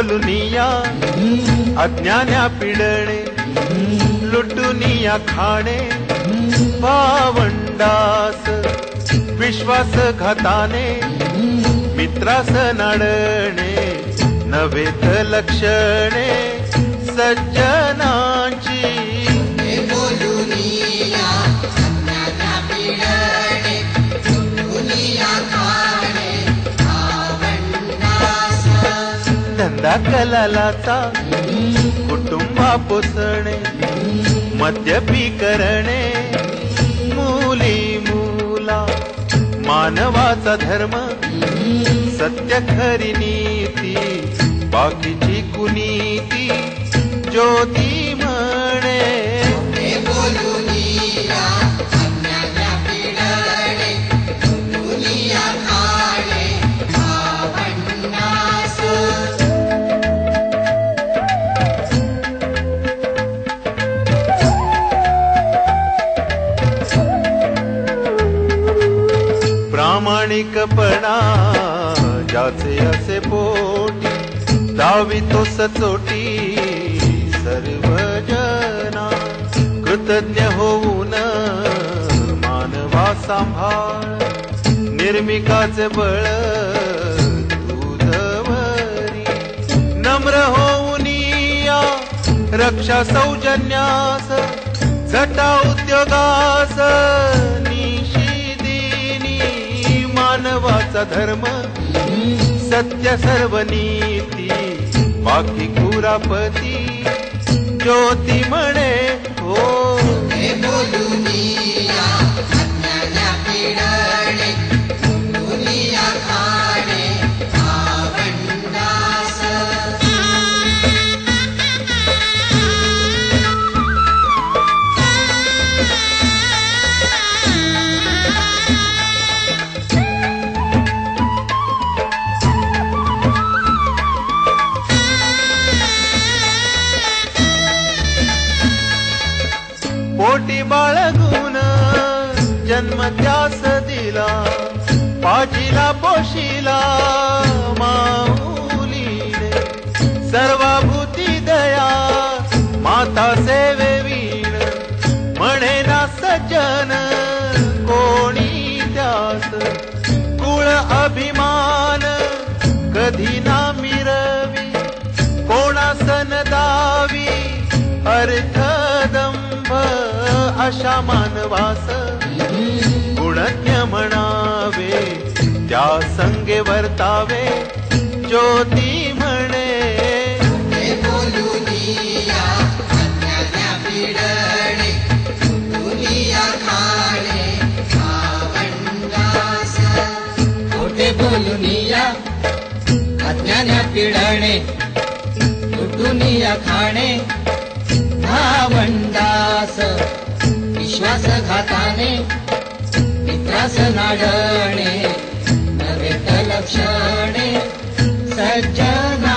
बोलुनिया अज्ञान्या पिडणे लुटुनिया खाणे भावंडास विश्वासघाताने मित्रास नाडणे नवेत लक्षणे सज्जनांची धंदा कलालाचा कुटुंबा पोसणे मद्यपी करणे मुली मुला मानवाचा धर्म सत्य खरी नीती बाकीची कुनीती ज्योती म्हणे प्रामाणिकपणा ज्याचे असे पोटी दावी तो सचोटी सर्व जना कृतज्ञ होऊन मानवा सांभाळ निर्मिकाचे बळ तुझवरी नम्र होऊन या रक्षा सौजन्यास झटा उद्योगास मानवाचा धर्म सत्य सर्व नीती बाकी कुरापती ज्योती म्हणे हो पोटी बाळगून जन्म त्यास दिला पाजीला पोशिला माऊलीने सर्वाभूती दया माता सेवे वीण म्हणे ना सज्जन कोणी त्यास कुळ अभिमान कधी ना मिरवी कोणा सन दावी अर्थ अशा मानवास गुणज्ञ म्हणावे त्या संगे वर्तावे ज्योती म्हणे खोटे बोलुनिया अज्ञान्या पिडणे लुटुनिया खाणे भावंडास विश्वासघाताने मित्रास नाडणे नवेत लक्षणे सज्जना